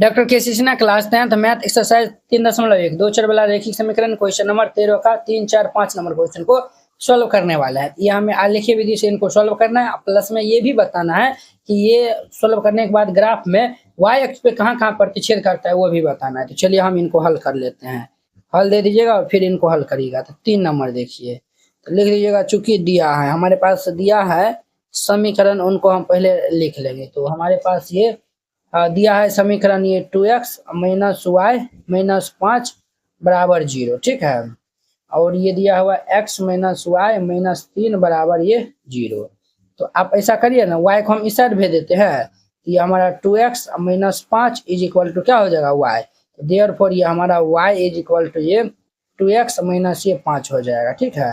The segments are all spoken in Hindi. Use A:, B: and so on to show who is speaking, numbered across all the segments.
A: डॉक्टर के Sinha class 10th math exercise 3.1 दो चर वाला रैखिक समीकरण क्वेश्चन नंबर 13 का 3, 4, 5 नंबर क्वेश्चन को सॉल्व करने वाला है। ये हमें आलेखीय विधि से इनको सॉल्व करना है, प्लस में ये भी बताना है कि ये सॉल्व करने के बाद ग्राफ में वाई एक्स पे कहाँ कहाँ प्रतिच्छेद करता है वो भी बताना है। तो चलिए हम इनको हल कर लेते हैं। हल दे दीजिएगा और फिर इनको हल करिएगा। तो 3 नंबर देखिए, तो लिख दीजिएगा। चूंकि दिया है हमारे पास, दिया है समीकरण, उनको हम पहले लिख लेंगे। तो हमारे पास ये दिया है समीकरण, ये 2x माइनस वाई माइनस 5 बराबर 0, ठीक है। और ये दिया हुआ x माइनस वाई माइनस 3 बराबर ये 0। तो आप ऐसा करिए ना, y को हम इस साइड भेज देते हैं। तो ये हमारा 2x minus 5 is equal to क्या हो जाएगा y। तो देयरफॉर ये हमारा y इज इक्वल टू ये 2x माइनस ये 5 हो जाएगा, ठीक है।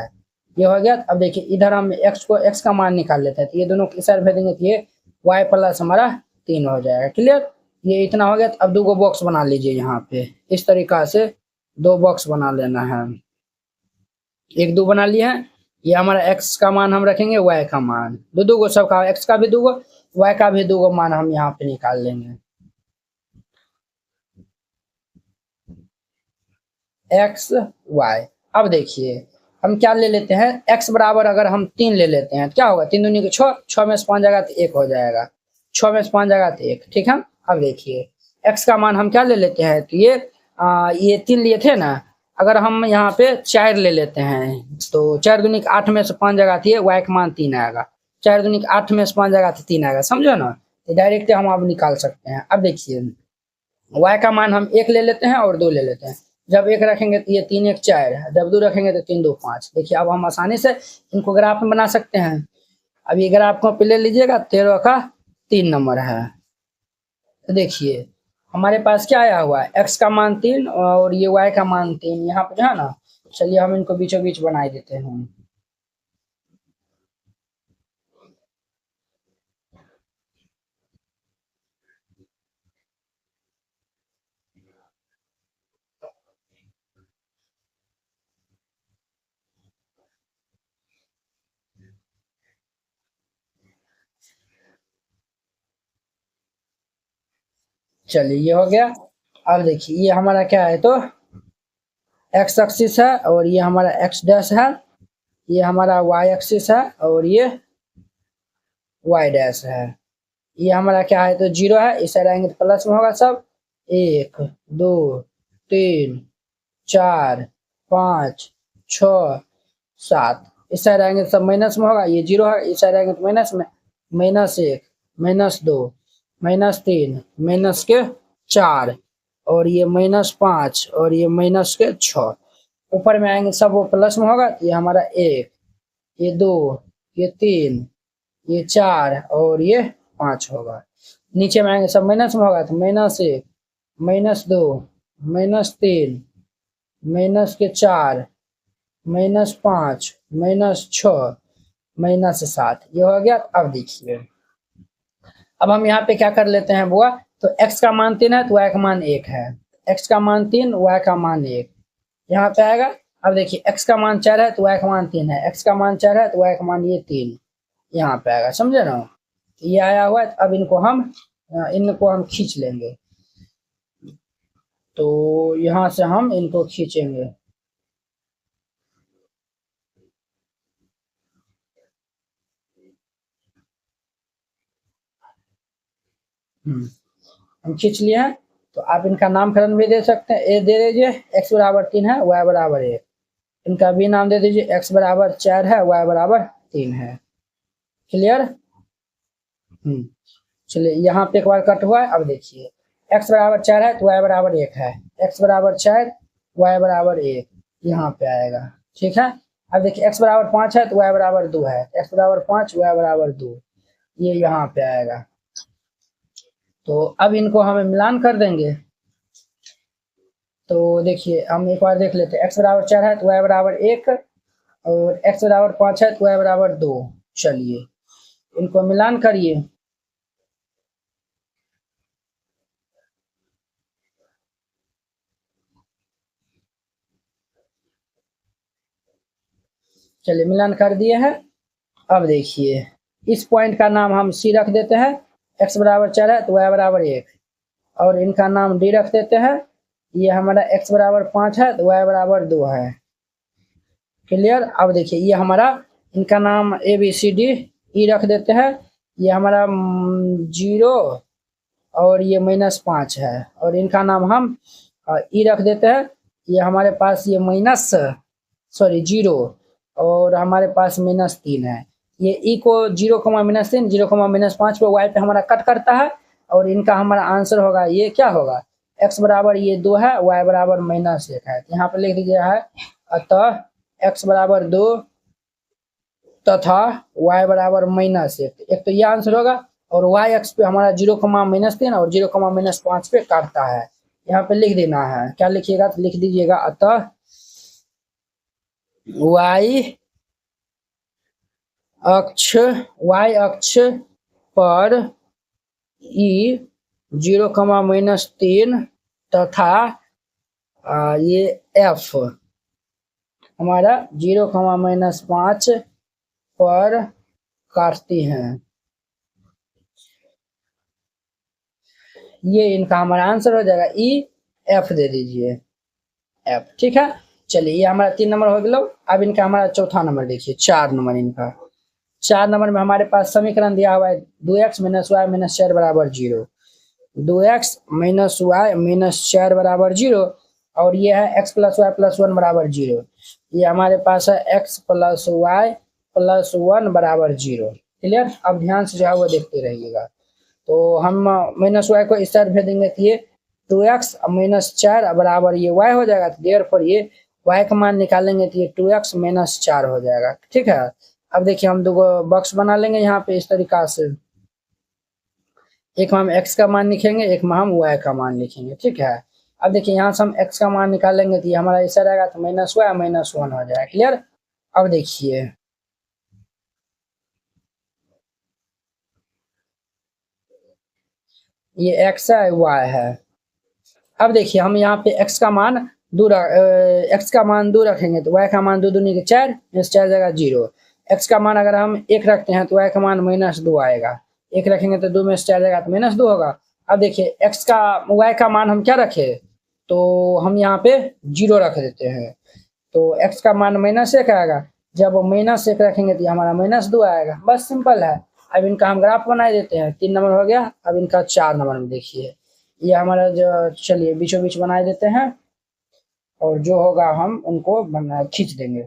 A: ये हो गया। अब देखिए इधर हम x का मान निकाल लेते हैं। तो ये दोनों इस साइड भेजेंगे तो ये y प्लस हमारा 3 हो जाएगा। क्लियर, ये इतना हो गया। तो अब 2 बॉक्स बना लीजिए यहाँ पे, इस तरीका से 2 बॉक्स बना लेना है। 1, 2 बना लिए हैं। ये हमारा x का मान हम रखेंगे, y का मान, दो को सबका, x का भी 2, y का भी 2 मान हम यहाँ पे निकाल लेंगे। x y। अब देखिए हम क्या ले लेते हैं, x बराबर अगर हम 3 ले लेते हैं तो क्या होगा, 3 दूनी के 6, 6 में से 5 जाएगा तो 1 हो जाएगा, 6 में से 5 जाएगा तो 1, ठीक है। अब देखिए x का मान हम क्या ले लेते हैं, तो ये 3 लिए थे ना, अगर हम यहाँ पे 4 ले लेते हैं तो 4 दूनी के 8 में से 5 जाएगा तो ये y का मान 3 आएगा, 4 दूनी के 8 में से 5 जाएगा तो 3 आएगा, समझो ना। तो डायरेक्ट हम अब निकाल सकते हैं। अब देखिए y का मान हम 1 ले लेते हैं और 2 ले लेते हैं। जब 1 रखेंगे तो ये 3, 1, 4, जब 2 रखेंगे तो 3, 2, 5। देखिए अब हम आसानी से इनको ग्राफ में बना सकते हैं। अब ये ग्राफ को ले लीजिएगा, 13 का 3 नंबर है। तो देखिए हमारे पास क्या आया हुआ है, x का मान 3 और ये y का मान 3 यहाँ पे है ना। चलिए हम इनको बीचों बीच बना देते हैं। चलिए ये हो गया। अब देखिए ये हमारा क्या है, तो x एक्सिस है और ये हमारा x डैश है, ये हमारा y एक्सिस है और ये y डैश है। ये हमारा क्या है, तो 0 है, इस साइड आएंगे तो प्लस में होगा सब। 1, 2, 3, 4, 5, 6, 7, इस साइड आएंगे तो सब माइनस में होगा। ये 0 है, इस साइड आएंगे तो माइनस में, -1, -2, -3, -4 और ये -5 और ये -6। ऊपर में आएंगे सब वो प्लस में होगा। ये हमारा 1, ये 2, ये 3, ये 4 और ये 5 होगा। नीचे में आएंगे सब माइनस में होगा। तो -1, -2, -3, -4, -5, -6, -7, ये हो गया। अब देखिए अब हम यहाँ पे क्या कर लेते हैं बुआ, तो x का मान 3 है तो y का मान 1 है, x का मान 3, y का मान 1 यहाँ पे आएगा। अब देखिए x का मान 4 है तो y का मान 3 है, x का मान 4 है तो y का मान ये 3 यहाँ पे आएगा, समझे ना। ये आया हुआ है। अब इनको हम खींच लेंगे। तो यहाँ से हम इनको खींचेंगे। हम खींच लिए हैं। तो आप इनका नामकरण भी दे सकते हैं। ए दे दीजिए, x बराबर 3 है, y बराबर 1। इनका भी नाम दे दीजिए, x बराबर 4 है, y बराबर 3 है। क्लियर। चलिए यहाँ पे एक बार कट हुआ है। अब देखिए x बराबर 4 है तो y बराबर 1 है, x बराबर 4, y बराबर 1 यहाँ पे आएगा, ठीक है। अब देखिए x बराबर 5 है तो y बराबर 2 है, x बराबर 5, y बराबर 2, ये यहाँ पे आएगा। तो अब इनको हमें मिलान कर देंगे। तो देखिए हम एक बार देख लेते हैं, x बराबर 4 है तो y बराबर 1 और x बराबर 5 है तो y बराबर 2। चलिए इनको मिलान करिए। चलिए मिलान कर दिए हैं। अब देखिए इस पॉइंट का नाम हम C रख देते हैं, x बराबर 4 है तो y बराबर 1 और इनका नाम डी रख देते हैं। ये हमारा x बराबर 5 है तो y बराबर 2 है। क्लियर। अब देखिए ये हमारा इनका नाम A B C D E रख देते हैं। ये हमारा 0 और ये -5 है और इनका नाम हम ई रख देते हैं। ये हमारे पास ये जीरो और हमारे पास -3 है। ये ई को 0, -3 0, -5 पे वाई पे हमारा कट करता है और इनका हमारा आंसर होगा ये क्या होगा, x बराबर ये 2 है, y बराबर -1 है। यहाँ पे लिख दिया है अतः x बराबर 2 तथा y बराबर -1। एक तो ये आंसर होगा और y अक्ष पे हमारा 0, -3 और 0, -5 पे काटता है। यहाँ पे लिख देना है, क्या लिखिएगा तो लिख दीजिएगा अतः y अक्ष पर e 0, -3 तथा ये f हमारा 0, -5 पर काटती हैं। ये इनका हमारा आंसर हो जाएगा ई एफ दे दीजिए एफ। ठीक है, चलिए ये हमारा 3 नंबर हो गया। अब इनका हमारा चौथा नंबर देखिए, 4 नंबर इनका। 4 नंबर में हमारे पास समीकरण दिया हुआ है 2x - y - 4 बराबर 0। 2x - y - 4 बराबर 0 और ये है x + y + 1 बराबर 0। ये हमारे पास है x + y + 1 बराबर 0। क्लियर। अब ध्यान से जो है वो देखते रहिएगा। तो हम -y को इस साइड भेज देंगे तो ये 2x - 4 बराबर ये y हो जाएगा। तो देयरफॉर ये y का मान निकालेंगे तो ये 2x - 4 हो जाएगा। ठीक है। अब देखिए हम 2 बॉक्स बना लेंगे यहाँ पे इस तरीका से। एक में हम x का मान लिखेंगे, एक में हम y का मान लिखेंगे। ठीक है। अब देखिए यहाँ से हम x का मान निकालेंगे तो ये हमारा ऐसा रहेगा तो -y -1 हो जाएगा। क्लियर। अब देखिए ये x है y है। अब देखिए हम यहाँ पे x का मान दो रखेंगे तो y का मान 2 दूनी के 4, 4 जगह 0। x का मान अगर हम 1 रखते हैं तो y का मान -2 आएगा। 1 रखेंगे तो 2 में से 4 जगह तो -2 होगा। अब देखिए y का मान हम क्या रखे, तो हम यहाँ पे 0 रख देते हैं तो x का मान -1 आएगा। जब -1 रखेंगे तो हमारा -2 आएगा। बस सिंपल है। अब इनका हम ग्राफ बना देते हैं। 3 नंबर हो गया। अब इनका 4 नंबर में देखिए ये हमारा जो, चलिए बीचों बीच बना देते हैं और जो होगा हम उनको खींच देंगे।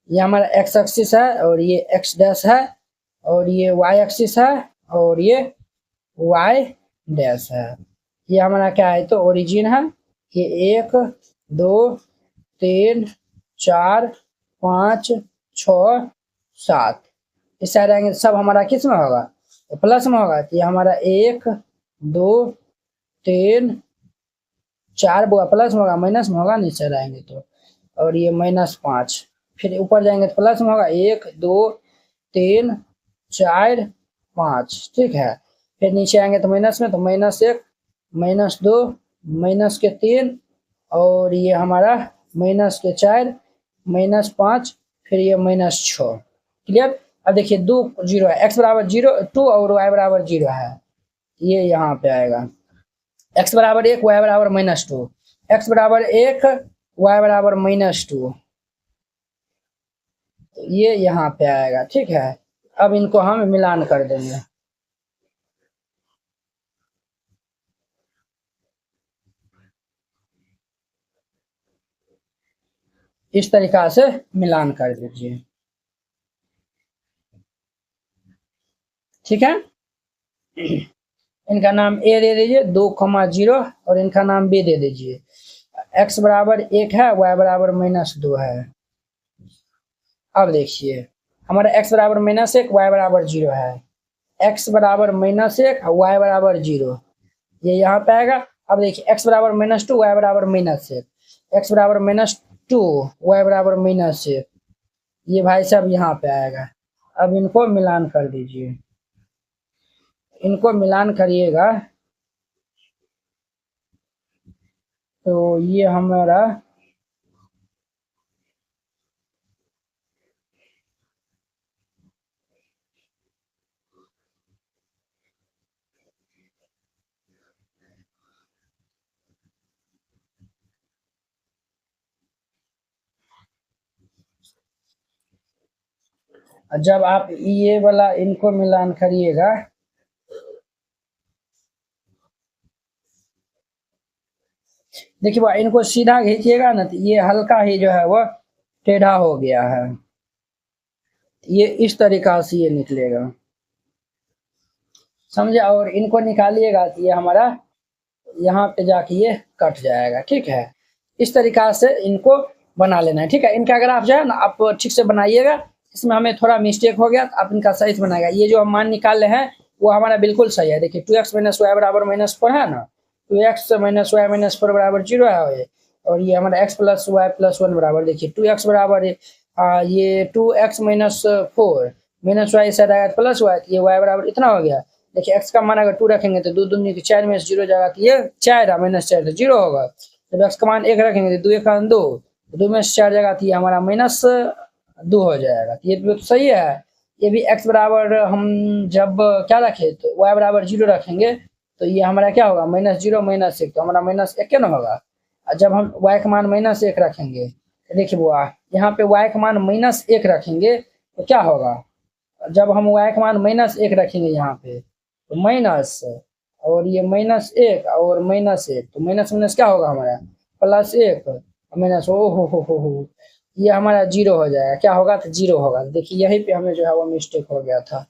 A: ये हमारा x एक्सिस है और ये x डैश है और ये y एक्सिस है और ये y डैश है। ये हमारा क्या है तो ओरिजिन है। ये 1 2 3 4 5 6 7 इस साइड आएंगे सब हमारा किस में होगा, प्लस में होगा। तो ये हमारा 1 2 3 4 प्लस में होगा, माइनस में होगा नीचे आएंगे तो, और ये -5। फिर ऊपर जाएंगे तो प्लस में होगा 1 2 3 4 5। ठीक है। फिर नीचे आएंगे तो माइनस में, तो -1 -2 -3 और ये हमारा -4 -5 फिर ये -6। क्लियर। अब देखिए 2 0 है, x बराबर 0 2 और y बराबर 0 है। ये यहाँ पे आएगा x बराबर 1 y बराबर -2, x बराबर 1 y बराबर -2, ये यहाँ पे आएगा। ठीक है। अब इनको हम मिलान कर देंगे इस तरीका से मिलान कर दीजिए। ठीक है। इनका नाम a दे दीजिए 2,0 और इनका नाम b दे दीजिए। x बराबर 1 है, y बराबर -2 है। अब देखिए हमारा x बराबर -1 y बराबर 0 है। x बराबर -1 y बराबर 0 ये यहाँ पे आएगा। अब देखिए x बराबर -2 y बराबर -1, x बराबर -2, y बराबर -1, ये भाई साहब यहाँ पे आएगा। अब इनको मिलान कर दीजिए, इनको मिलान करिएगा तो ये हमारा जब आप ये वाला इनको मिलान करिएगा देखिए भाई, इनको सीधा खींचिएगा ना तो ये हल्का ही जो है वो टेढ़ा हो गया है, ये इस तरीका से ये निकलेगा, समझे। और इनको निकालिएगा तो ये हमारा यहाँ पे जाके ये कट जाएगा, ठीक है। इस तरीका से इनको बना लेना है, ठीक है। इनका अगर आप जो है ना आप ठीक से बनाइएगा, इसमें हमें थोड़ा मिस्टेक हो गया तो आप इनका सही से बनाएगा। ये जो हम मान निकाल रहे हैं वो हमारा बिल्कुल सही है। देखिए 2x - y बराबर -4 है ना, 2x - y - 4 बराबर 0 है। और ये हमारा x + y + 1 बराबर, देखिए 2x बराबर ये 2x - 4 -y साइड आएगा प्लस y, ये y बराबर इतना हो गया। देखिए x का मान अगर 2 रखेंगे तो 2 दूनी 4 में से 0 जाएगा तो ये 4 है, -4 तो 0 होगा। जब x का मान 1 रखेंगे तो 2 1 2, 2 में से 4 जाएगा तो ये हमारा -2 हो जाएगा। ये तो सही है। ये भी x बराबर हम जब क्या रखे तो y बराबर 0 रखेंगे तो ये हमारा क्या होगा -0 -1, तो हमारा -1 क्या ना होगा। और जब हम y का मान -1 रखेंगे तो देखिए बुआ यहाँ पे y का मान -1 रखेंगे तो क्या होगा, जब हम y का मान -1 रखेंगे यहाँ पे तो माइनस, और ये -1 और -1, तो माइनस माइनस क्या होगा हमारा +1 माइनस, ओ हो, ये हमारा 0 हो जाएगा। क्या होगा तो 0 होगा। देखिए यहीं पे हमें जो है वो मिस्टेक हो गया था।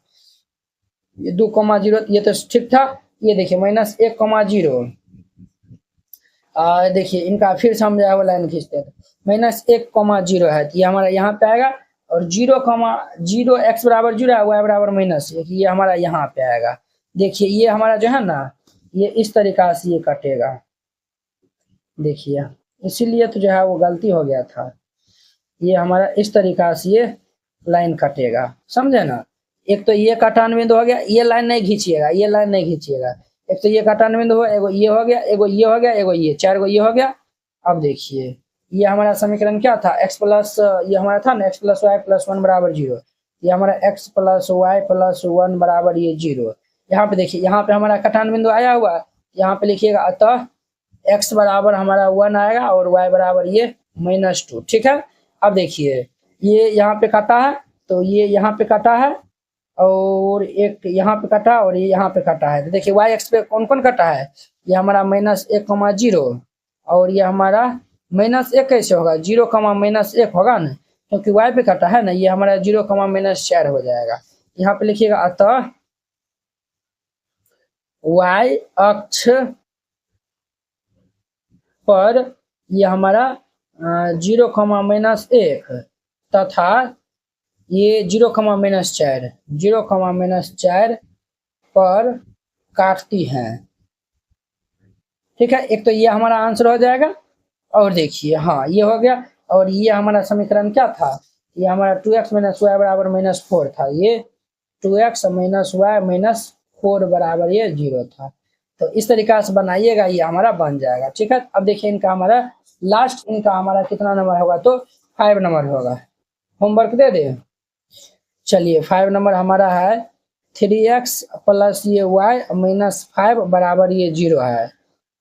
A: ये 2,0 ये तो ठीक था। ये देखिए -1,0, देखिए इनका फिर से हम जो है वो लाइन खींचते हैं, -1,0 है तो ये हमारा यहाँ पे आएगा। और 0,0 x बराबर 0 है, y बराबर -1, ये हमारा यहाँ पे आएगा। देखिए ये हमारा जो है ना ये इस तरीका से ये कटेगा, देखिए इसीलिए तो जो है वो गलती हो गया था। ये हमारा इस तरीका से ये लाइन कटेगा, समझे ना। एक तो ये काटान बिंदु हो गया, ये लाइन नहीं खींचिएगा, ये लाइन नहीं खींचिएगा। एक तो ये काटान बिंदु हो, एगो ये हो गया, एगो ये हो गया, एगो ये, 4 गो ये हो गया। अब देखिए ये हमारा समीकरण क्या था, x प्लस ये हमारा था ना x + y + 1 बराबर 0, ये हमारा x + y + 1 बराबर ये 0। यहाँ पे देखिए यहाँ पे हमारा कटान बिंदु आया हुआ, यहाँ पे लिखिएगा अतः x बराबर हमारा 1 आएगा और y बराबर ये -2, ठीक है। अब देखिए ये यहाँ पे कटा है तो ये यहाँ पे कटा है और एक यहाँ पे कटा और ये यहाँ पे कटा है। तो देखिए y एक्स पे कौन कौन कटा है, ये हमारा -1,0 और ये हमारा -1 कैसे होगा, 0, -1 होगा ना, क्योंकि y पे कटा है ना, ये हमारा 0, -4 हो जाएगा। यहाँ पे लिखिएगा अतः y अक्ष पर ये हमारा 0, -1 तथा ये 0, -4 पर काटती हैं, ठीक है। एक तो ये हमारा आंसर हो जाएगा। और देखिए हाँ ये हो गया। और ये हमारा समीकरण क्या था, ये हमारा 2x - y बराबर -4 था, ये 2x - y - 4 बराबर ये 0 था। तो इस तरीका से बनाइएगा, ये हमारा बन जाएगा, ठीक है। अब देखिए इनका हमारा लास्ट इनका हमारा कितना नंबर होगा तो 5 नंबर होगा। होमवर्क दे दे, चलिए 5 नंबर हमारा है 3x + ये y - 5 बराबर ये 0 है,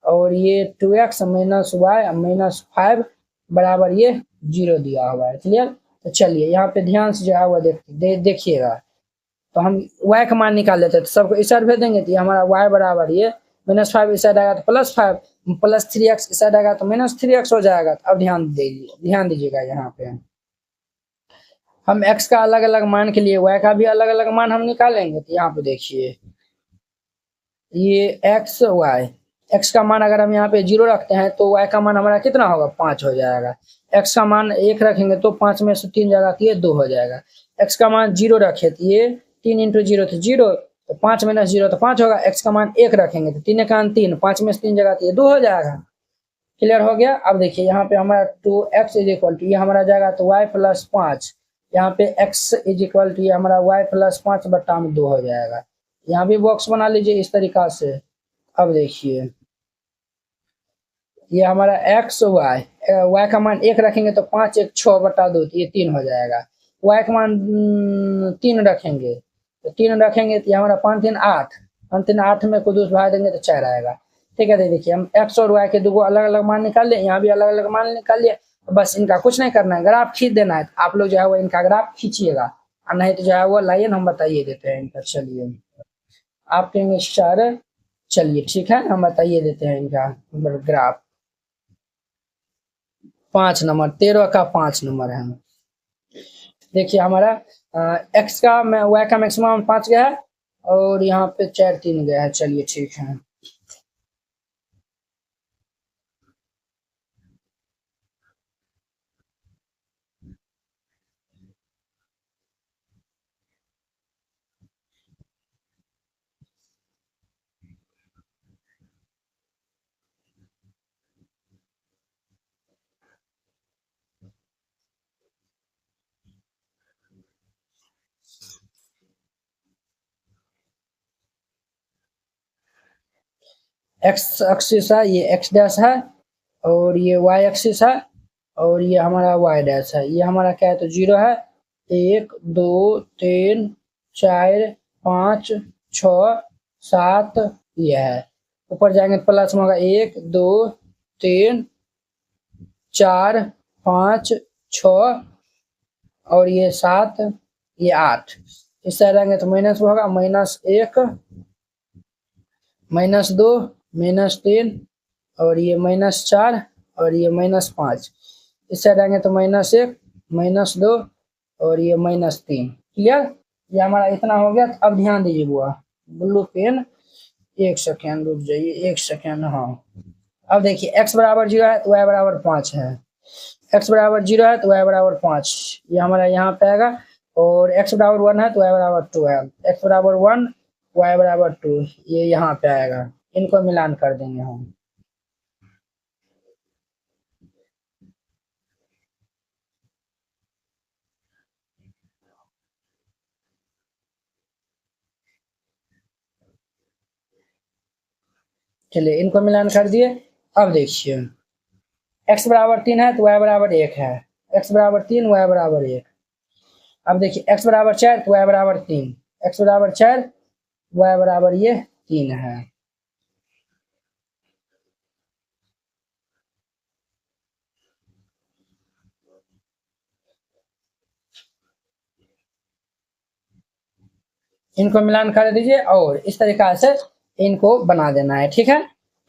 A: और ये 2x - y - 5 बराबर ये 0 दिया हुआ है, क्लियर। तो चलिए यहाँ पे ध्यान से जो है वो देखिएगा। तो हम y का मान निकाल लेते हैं, तो सबको इस साइड भेज देंगे तो ये हमारा y बराबर ये -5 इस साइड आएगा तो +5, +3x इस साइड आएगा तो -3x हो जाएगा। तो अब ध्यान दीजिएगा यहाँ पे हम x का अलग अलग मान के लिए y का भी अलग अलग मान हम निकालेंगे। तो यहाँ पे देखिए ये x का मान अगर हम यहाँ पे 0 रखते हैं तो y का मान हमारा कितना होगा 5 हो जाएगा। x का मान 1 रखेंगे तो 5 में से 3 जाएगा तो ये 2 हो जाएगा। x का मान 0 रखे तो ये 3 × 0 तो 0, तो 5 - 0 तो 5 होगा। x का मान 1 रखेंगे तो 3 × 3, 5 में से 3 जाएगा तो ये 2 हो जाएगा। क्लियर हो गया। अब देखिए यहाँ पे हमारा 2x इज इक्वल टू, ये हमारा जाएगा तो y प्लस 5, यहाँ पे x इज इक्वल टू ये हमारा y प्लस 5 बट्टा में 2 हो जाएगा। यहाँ भी बॉक्स बना लीजिए इस तरीका से। अब देखिए ये हमारा x y का मान 1 रखेंगे तो 5 1 6 बट्टा 2, ये 3 हो जाएगा। y का मान 3 रखेंगे तो 3 रखेंगे तो ये हमारा 5 3 8, 5 3 8 में को 2 भाग देंगे तो 4 आएगा। ठीक है, देखिए हम x और y के दो अलग अलग मान निकाल लिए, यहाँ भी अलग अलग मान निकाल लिए। बस इनका कुछ नहीं करना है, ग्राफ खींच देना है। आप लोग जो है वो इनका ग्राफ खींचिएगा, और नहीं तो जो है वो लाइन हम बताइए देते हैं इनका। चलिए आप कहेंगे सर, चलिए ठीक है हम बताइए देते हैं इनका ग्राफ। 5 नंबर 13 का 5 नंबर है। देखिए हमारा x का y का मैक्सिमम 5 गया है और यहाँ पे 4 3 गया है। चलिए ठीक है, x एक्सिस है, ये x डैश है और ये y एक्सिस है और ये हमारा y डैश है। ये हमारा क्या है तो 0 है, 1 2 3 4 5 6 7 ये है। ऊपर जाएंगे तो प्लस में होगा 1 2 3 4 5 6 और ये 7 ये 8। इस साइड आएंगे तो माइनस में होगा -1 -2 -3 और ये -4 और ये -5। इस साइड आएंगे तो -1 -2 और ये -3। क्लियर, ये हमारा इतना हो गया। अब ध्यान दीजिए बुआ, ब्लू पेन, 1 सेकेंड रुक जाइए, 1 सेकेंड। हाँ अब देखिए x बराबर 0 है तो y बराबर 5 है, x बराबर 0 है तो y बराबर 5, ये हमारा यहाँ पे आएगा। और x बराबर 1 है तो y बराबर 2 है, x बराबर 1 y बराबर 2, ये यहाँ पे आएगा। इनको मिलान कर देंगे हम। चलिए इनको मिलान कर दिए। अब देखिए x बराबर 3 है तो y बराबर 1 है, x बराबर 3 y बराबर 1। अब देखिए x बराबर 4 तो y बराबर 3, x बराबर 4 y बराबर ये 3 है। इनको मिलान कर दीजिए और इस तरीका से इनको बना देना है। ठीक है,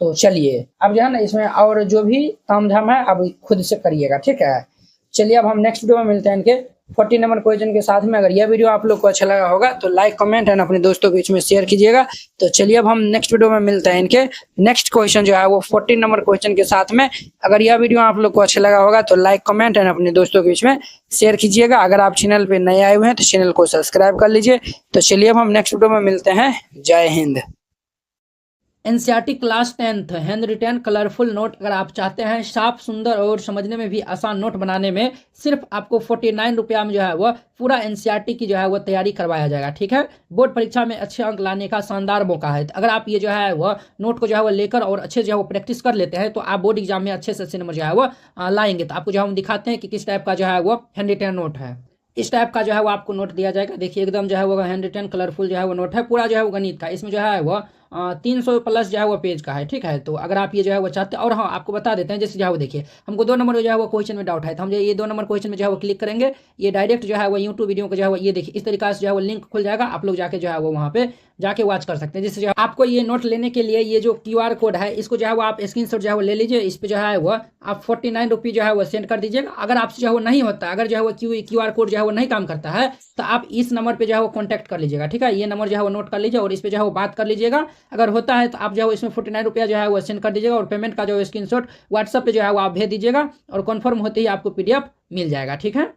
A: तो चलिए अब जो है ना इसमें और जो भी तामझाम है अब खुद से करिएगा। ठीक है, चलिए अब हम नेक्स्ट वीडियो में मिलते हैं इनके 40 नंबर क्वेश्चन के साथ में। अगर यह वीडियो आप लोग को अच्छा लगा होगा तो लाइक कमेंट एंड अपने दोस्तों के बीच में शेयर कीजिएगा। तो चलिए अब हम नेक्स्ट वीडियो में मिलते हैं इनके नेक्स्ट क्वेश्चन जो है वो 40 नंबर क्वेश्चन के साथ में। अगर यह वीडियो आप लोग को अच्छा लगा होगा तो लाइक कमेंट एंड अपने दोस्तों के बीच में शेयर कीजिएगा। अगर आप चैनल पे नए आए हुए हैं तो चैनल को सब्सक्राइब कर लीजिए। तो चलिए अब हम नेक्स्ट वीडियो में मिलते हैं। जय Hind. NCERT class 10th hand retain colourful note अगर आप चाहते हैं साफ सुंदर और समझने में भी आसान नोट बनाने में, सिर्फ आपको 49 रुपया में जो है वह पूरा एनसीईआरटी की जो है वह तैयारी करवाया जाएगा। ठीक है, बोर्ड परीक्षा में अच्छे अंक लाने का शानदार मौका है। अगर आप ये जो है वह नोट को जो है वह लेकर और अच्छे जो है वो प्रैक्टिस कर लेते हैं तो आप बोर्ड एग्जाम में अच्छे से अच्छे नंबर जो है वह लाएंगे। तो आपको जो हम दिखाते हैं कि किस टाइप का जो है वो हैंड रिटेन नोट है। इस टाइप का जो है वो आपको नोट दिया जाएगा। देखिए एकदम जो है वो हैंड रिटेन कलरफुल जो है वो नोट है, पूरा जो है वो गणित का। इसमें जो है वो 300 प्लस जो है वो पेज का है। ठीक है, तो अगर आप ये जो है वो चाहते हैं, और हाँ आपको बता देते हैं जैसे जो है वो देखिए हमको 2 नंबर जो है वो क्वेश्चन में डाउट है तो हम जो ये 2 नंबर क्वेश्चन में जो है वो क्लिक करेंगे, ये डायरेक्ट जो है वो यूट्यूब वीडियो को जो है वो ये देखिए इस तरीके से जो है वो लिंक खुल जाएगा। आप लोग जाके जो है वो वहाँ पे जाके वॉच कर सकते हैं। जिससे जो आपको ये नोट लेने के लिए ये जो QR कोड है इसको जो है वो आप स्क्रीनशॉट जो है वो ले लीजिए। इस पे जो है वो आप 49 रुपये जो है वो सेंड कर दीजिएगा। अगर आपसे जो है वो नहीं होता, अगर जो है वो QR कोड जो है वो नहीं काम करता है तो आप इस नंबर पे जो है वो कॉन्टैक्ट कर लीजिएगा। ठीक है, ये नंबर जो है वो नोट कर लीजिए और इस पे जो है वो बात कर लीजिएगा। अगर होता है तो आप जो है इसमें 49 रुपया जो है वो सेंड कर दीजिएगा और पेमेंट का जो स्क्रीनशॉट व्हाट्सएप पे जो है वो आप भेज दीजिएगा और कन्फर्म होते ही आपको PDF मिल जाएगा। ठीक है।